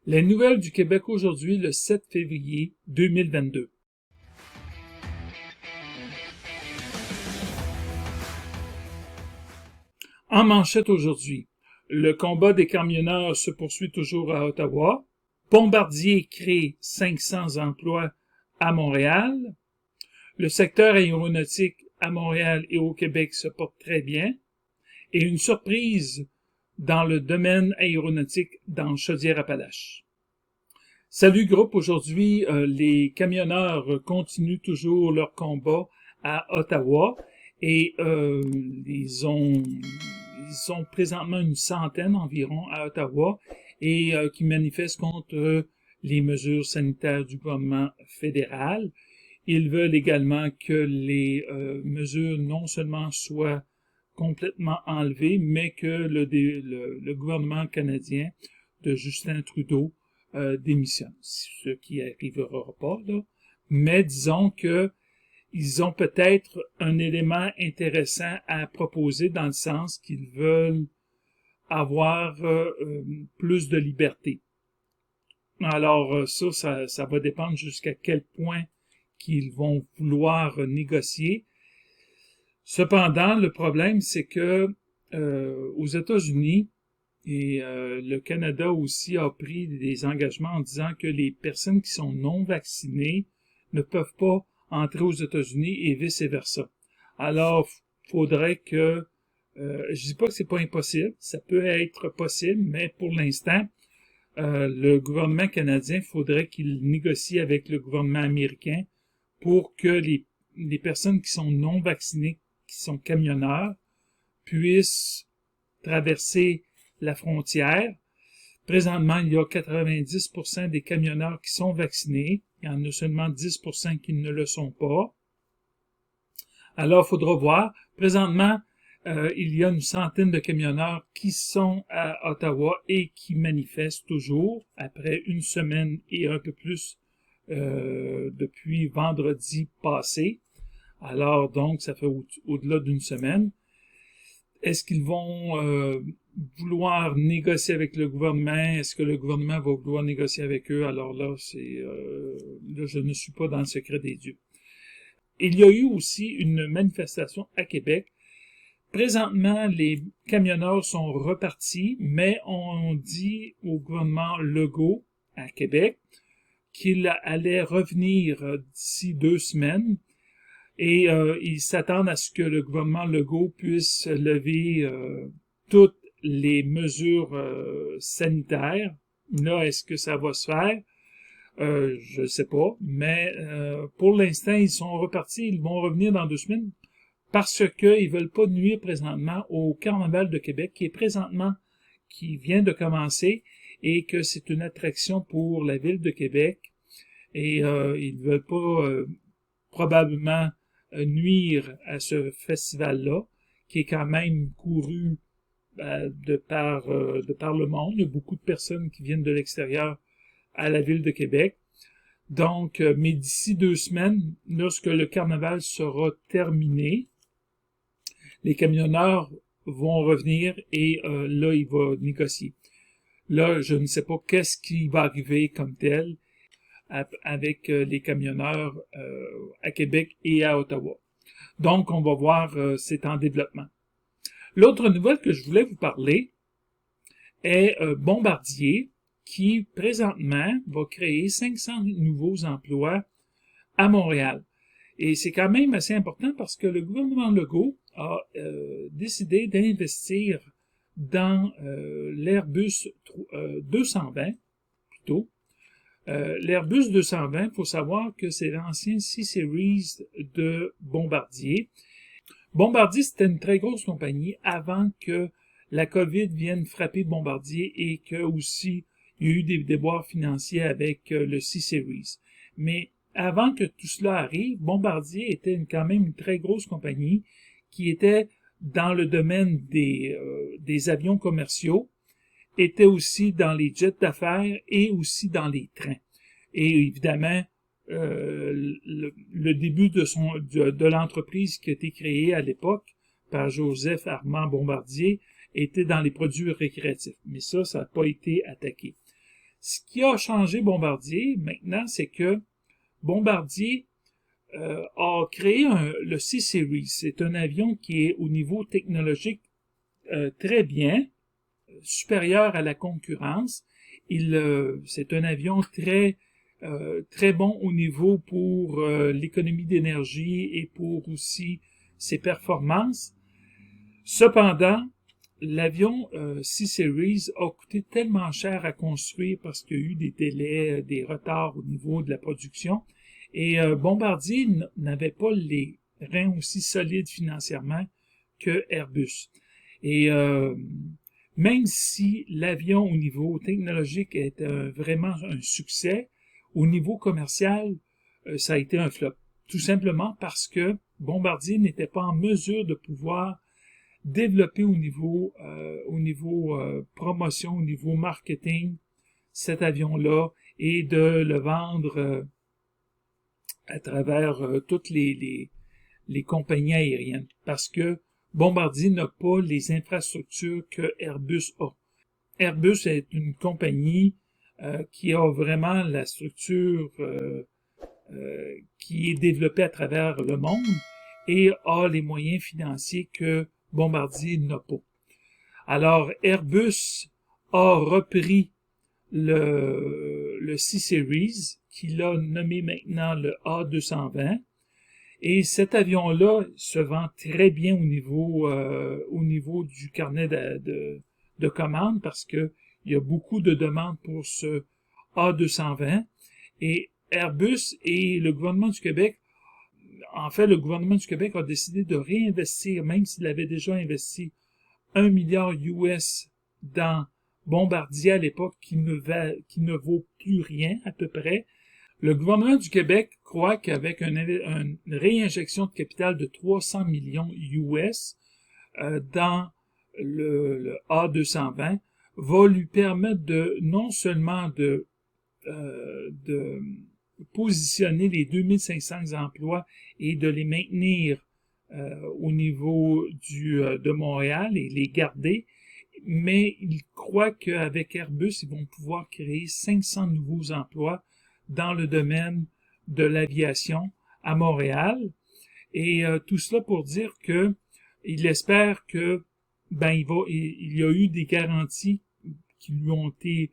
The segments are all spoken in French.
Les nouvelles du Québec aujourd'hui, le 7 février 2022. En manchette aujourd'hui, le combat des camionneurs se poursuit toujours à Ottawa. Bombardier crée 500 emplois à Montréal. Le secteur aéronautique à Montréal et au Québec se porte très bien. Et une surprise dans le domaine aéronautique dans Chaudière-Appalaches. Salut groupe, aujourd'hui les camionneurs continuent toujours leur combat à Ottawa et ils sont présentement une centaine environ à Ottawa et qui manifestent contre les mesures sanitaires du gouvernement fédéral. Ils veulent également que les mesures non seulement soient complètement enlevées, mais que le gouvernement canadien de Justin Trudeau démissionne, ce qui n'arrivera pas, là. Mais disons que ils ont peut-être un élément intéressant à proposer dans le sens qu'ils veulent avoir plus de liberté. Alors ça va dépendre jusqu'à quel point qu'ils vont vouloir négocier. Cependant, le problème, c'est que aux États-Unis, et le Canada aussi a pris des engagements en disant que les personnes qui sont non vaccinées ne peuvent pas entrer aux États-Unis et vice-versa. Alors, faudrait que... je dis pas que c'est pas impossible, ça peut être possible, mais pour l'instant, le gouvernement canadien, faudrait qu'il négocie avec le gouvernement américain pour que les personnes qui sont non vaccinées, qui sont camionneurs, puissent traverser la frontière. Présentement, il y a 90% des camionneurs qui sont vaccinés. Il y en a seulement 10% qui ne le sont pas. Alors, il faudra voir. Présentement, il y a une centaine de camionneurs qui sont à Ottawa et qui manifestent toujours après une semaine et un peu plus depuis vendredi passé. Alors, donc, ça fait au-delà d'une semaine. Est-ce qu'ils vont vouloir négocier avec le gouvernement? Est-ce que le gouvernement va vouloir négocier avec eux? Alors là, là, je ne suis pas dans le secret des dieux. Il y a eu aussi une manifestation à Québec. Présentement, les camionneurs sont repartis, mais on dit au gouvernement Legault à Québec qu'il allait revenir d'ici 2 semaines. Et ils s'attendent à ce que le gouvernement Legault puisse lever toutes les mesures sanitaires. Là, est-ce que ça va se faire? Je ne sais pas. Mais pour l'instant, ils sont repartis. Ils vont revenir dans 2 semaines parce qu'ils veulent pas nuire présentement au Carnaval de Québec qui vient de commencer et que c'est une attraction pour la ville de Québec. Et ils veulent pas probablement nuire à ce festival-là, qui est quand même couru de par le monde. Il y a beaucoup de personnes qui viennent de l'extérieur à la ville de Québec. Donc, mais d'ici 2 semaines, lorsque le carnaval sera terminé, les camionneurs vont revenir et là, il va négocier. Là, je ne sais pas qu'est-ce qui va arriver comme tel avec les camionneurs à Québec et à Ottawa. Donc, on va voir, c'est en développement. L'autre nouvelle que je voulais vous parler est Bombardier, qui présentement va créer 500 nouveaux emplois à Montréal. Et c'est quand même assez important parce que le gouvernement Legault a décidé d'investir dans l'Airbus 220, plutôt. L'Airbus 220, il faut savoir que c'est l'ancien C-Series de Bombardier. Bombardier, c'était une très grosse compagnie avant que la COVID vienne frapper Bombardier et que aussi il y a eu des déboires financiers avec le C-Series. Mais avant que tout cela arrive, Bombardier était quand même une très grosse compagnie qui était dans le domaine des avions commerciaux, était aussi dans les jets d'affaires et aussi dans les trains. Et évidemment, le début de l'entreprise qui a été créée à l'époque par Joseph Armand Bombardier était dans les produits récréatifs. Mais ça n'a pas été attaqué. Ce qui a changé Bombardier maintenant, c'est que Bombardier a créé le C-Series. C'est un avion qui est au niveau technologique très bien, supérieur à la concurrence. C'est un avion très bon au niveau pour l'économie d'énergie et pour aussi ses performances. Cependant, l'avion C-Series a coûté tellement cher à construire parce qu'il y a eu des délais, des retards au niveau de la production. Et Bombardier n'avait pas les reins aussi solides financièrement que Airbus. Et même si l'avion au niveau technologique est vraiment un succès, au niveau commercial, ça a été un flop. Tout simplement parce que Bombardier n'était pas en mesure de pouvoir développer au niveau promotion, au niveau marketing, cet avion-là et de le vendre à travers toutes les compagnies aériennes. Parce que Bombardier n'a pas les infrastructures que Airbus a. Airbus est une compagnie qui a vraiment la structure qui est développée à travers le monde et a les moyens financiers que Bombardier n'a pas. Alors, Airbus a repris le C-Series, qu'il a nommé maintenant le A220, et cet avion-là se vend très bien au niveau du carnet de commandes parce que il y a beaucoup de demandes pour ce A220 et Airbus et le gouvernement du Québec, en fait, le gouvernement du Québec a décidé de réinvestir, même s'il avait déjà investi 1 milliard US dans Bombardier à l'époque, qui ne vaut plus rien à peu près. Le gouvernement du Québec croit qu'avec une réinjection de capital de 300 millions US dans le A220 va lui permettre de non seulement de positionner les 2500 emplois et de les maintenir au niveau de Montréal et les garder, mais il croit qu'avec Airbus, ils vont pouvoir créer 500 nouveaux emplois dans le domaine de l'aviation à Montréal. Et tout cela pour dire que il espère que il y a eu des garanties qui lui ont été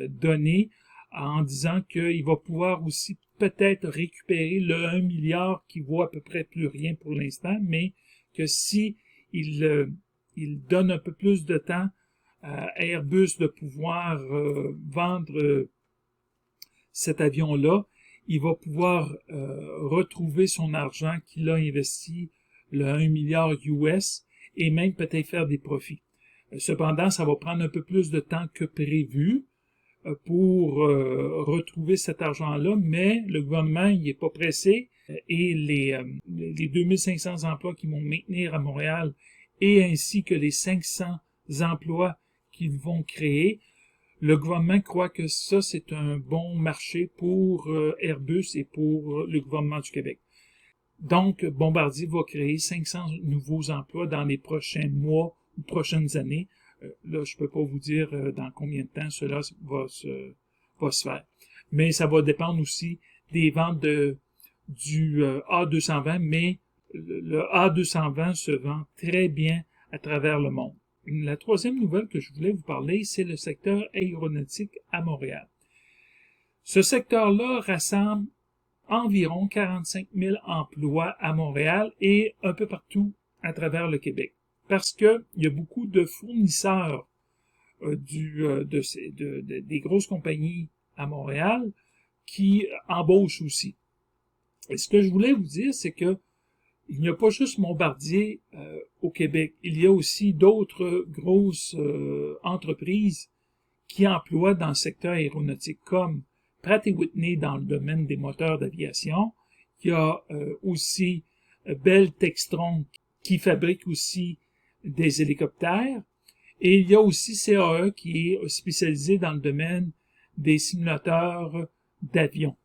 données en disant qu'il va pouvoir aussi peut-être récupérer le 1 milliard qui vaut à peu près plus rien pour l'instant, mais que si il donne un peu plus de temps à Airbus de pouvoir vendre cet avion-là, il va pouvoir retrouver son argent qu'il a investi, le 1 milliard US, et même peut-être faire des profits. Cependant, ça va prendre un peu plus de temps que prévu pour retrouver cet argent-là, mais le gouvernement il est pas pressé et les 2500 emplois qu'ils vont maintenir à Montréal et ainsi que les 500 emplois qu'ils vont créer, le gouvernement croit que ça, c'est un bon marché pour Airbus et pour le gouvernement du Québec. Donc, Bombardier va créer 500 nouveaux emplois dans les prochains mois ou prochaines années. Là, je peux pas vous dire dans combien de temps cela va se faire. Mais ça va dépendre aussi des ventes du A220, mais le A220 se vend très bien à travers le monde. La troisième nouvelle que je voulais vous parler, c'est le secteur aéronautique à Montréal. Ce secteur-là rassemble environ 45 000 emplois à Montréal et un peu partout à travers le Québec. Parce que il y a beaucoup de fournisseurs des grosses compagnies à Montréal qui embauchent aussi. Et ce que je voulais vous dire, c'est que il n'y a pas juste Bombardier au Québec. Il y a aussi d'autres grosses entreprises qui emploient dans le secteur aéronautique, comme Pratt & Whitney dans le domaine des moteurs d'aviation. Il y a aussi Bell Textron qui fabrique aussi des hélicoptères. Et il y a aussi CAE qui est spécialisé dans le domaine des simulateurs d'avion.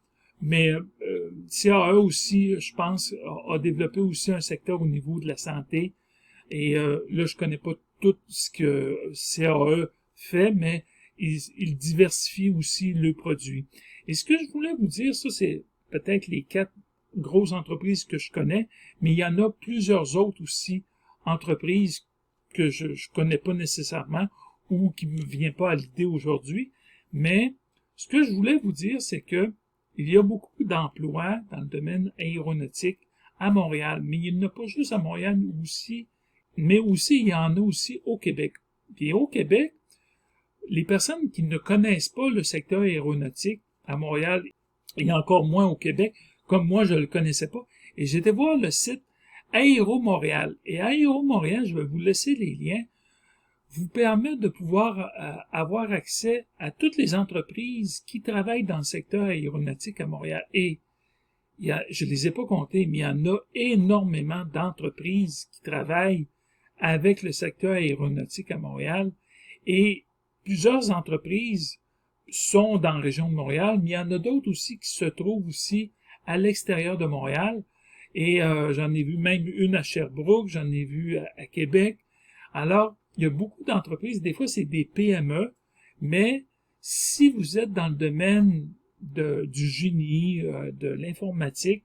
Mais CAE aussi, je pense, a développé aussi un secteur au niveau de la santé. Et là, je connais pas tout ce que CAE fait, mais ils diversifient aussi le produit. Et ce que je voulais vous dire, ça c'est peut-être les 4 grosses entreprises que je connais, mais il y en a plusieurs autres aussi, entreprises que je connais pas nécessairement ou qui me vient pas à l'idée aujourd'hui. Mais ce que je voulais vous dire, c'est que il y a beaucoup d'emplois dans le domaine aéronautique à Montréal, mais il n'y en a pas juste à Montréal aussi, mais aussi il y en a aussi au Québec. Et au Québec, les personnes qui ne connaissent pas le secteur aéronautique à Montréal, et encore moins au Québec, comme moi je le connaissais pas, et j'étais voir le site Aéro Montréal. Et Aéro Montréal, je vais vous laisser les liens, vous permet de pouvoir avoir accès à toutes les entreprises qui travaillent dans le secteur aéronautique à Montréal. Et je les ai pas comptées, mais il y en a énormément d'entreprises qui travaillent avec le secteur aéronautique à Montréal. Et plusieurs entreprises sont dans la région de Montréal, mais il y en a d'autres aussi qui se trouvent aussi à l'extérieur de Montréal. Et j'en ai vu même une à Sherbrooke, j'en ai vu à Québec. Alors, il y a beaucoup d'entreprises, des fois c'est des PME, mais si vous êtes dans le domaine du génie, de l'informatique,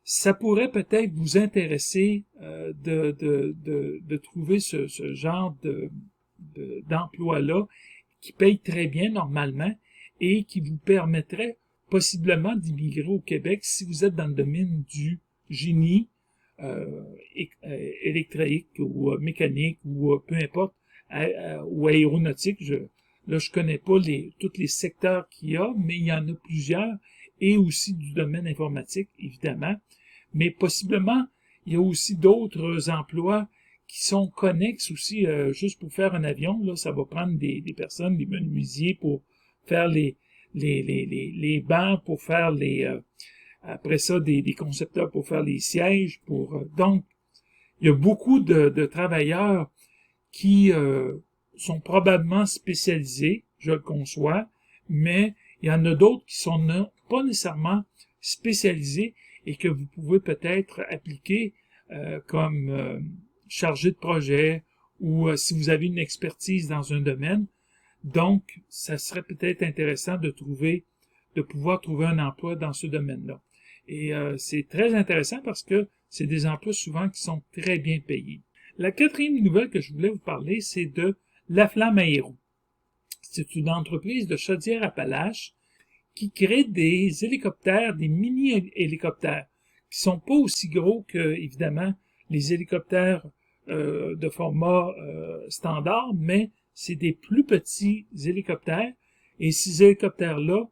ça pourrait peut-être vous intéresser de trouver ce genre d'emploi-là qui paye très bien normalement et qui vous permettrait possiblement d'immigrer au Québec si vous êtes dans le domaine du génie électrique ou mécanique ou peu importe, ou aéronautique. Je connais pas tous les secteurs qu'il y a, mais il y en a plusieurs, et aussi du domaine informatique, évidemment. Mais possiblement, il y a aussi d'autres emplois qui sont connexes aussi, juste pour faire un avion. Là, ça va prendre des personnes, des menuisiers pour faire les bancs, pour faire après ça, des concepteurs pour faire les sièges. Donc, il y a beaucoup de travailleurs qui sont probablement spécialisés, je le conçois, mais il y en a d'autres qui sont pas nécessairement spécialisés et que vous pouvez peut-être appliquer comme chargé de projet ou si vous avez une expertise dans un domaine. Donc, ça serait peut-être intéressant de pouvoir trouver un emploi dans ce domaine-là. Et c'est très intéressant parce que c'est des emplois souvent qui sont très bien payés. La 4e nouvelle que je voulais vous parler, c'est de La Flamme Aéro. C'est une entreprise de Chaudière-Appalaches qui crée des hélicoptères, des mini-hélicoptères, qui sont pas aussi gros que, évidemment, les hélicoptères de format standard, mais c'est des plus petits hélicoptères, et ces hélicoptères-là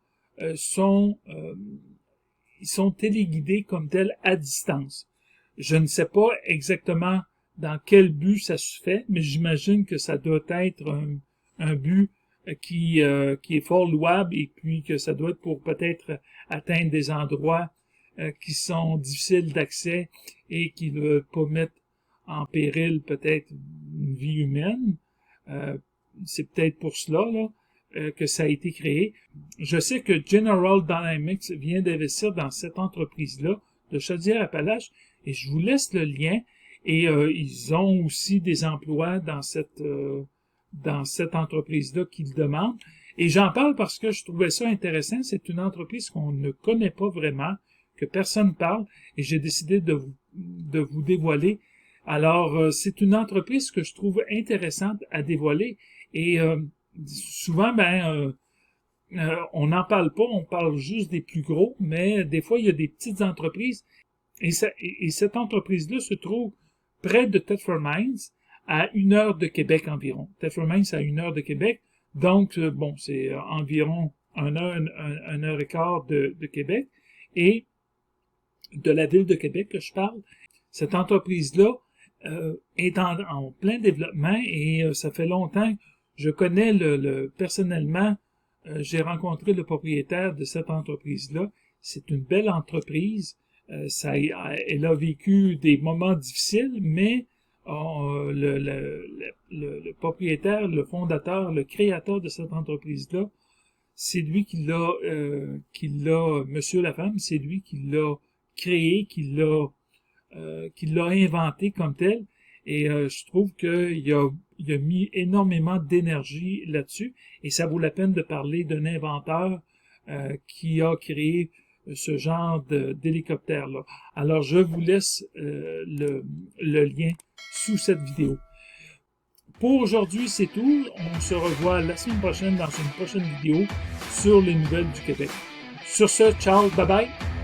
ils sont téléguidés comme tels à distance. Je ne sais pas exactement dans quel but ça se fait, mais j'imagine que ça doit être un but qui est fort louable et puis que ça doit être pour peut-être atteindre des endroits qui sont difficiles d'accès et qui ne veulent pas mettre en péril peut-être une vie humaine. C'est peut-être pour cela que ça a été créé. Je sais que General Dynamics vient d'investir dans cette entreprise-là de Chaudière-Appalaches et je vous laisse le lien. Et ils ont aussi des emplois dans cette entreprise-là qu'ils demandent. Et j'en parle parce que je trouvais ça intéressant. C'est une entreprise qu'on ne connaît pas vraiment, que personne parle, et j'ai décidé de vous dévoiler. Alors, c'est une entreprise que je trouve intéressante à dévoiler. Et souvent, on n'en parle pas, on parle juste des plus gros, mais des fois, il y a des petites entreprises. Et cette entreprise-là se trouve près de Thetford Mines, à 1 heure de Québec environ. Thetford Mines à 1 heure de Québec. Donc, c'est environ 1 heure et quart de Québec. Et de la ville de Québec que je parle, cette entreprise-là est en plein développement et ça fait longtemps. Je connais personnellement, j'ai rencontré le propriétaire de cette entreprise-là. C'est une belle entreprise. Elle a vécu des moments difficiles, mais le propriétaire, le fondateur, le créateur de cette entreprise-là, c'est lui qui l'a, Monsieur Laflamme, c'est lui qui l'a créé, qui l'a inventé comme tel. Et je trouve qu'il y a il a mis énormément d'énergie là-dessus et ça vaut la peine de parler d'un inventeur qui a créé ce genre d'hélicoptère-là. Alors, je vous laisse le lien sous cette vidéo. Pour aujourd'hui, c'est tout. On se revoit la semaine prochaine dans une prochaine vidéo sur les nouvelles du Québec. Sur ce, ciao, bye bye!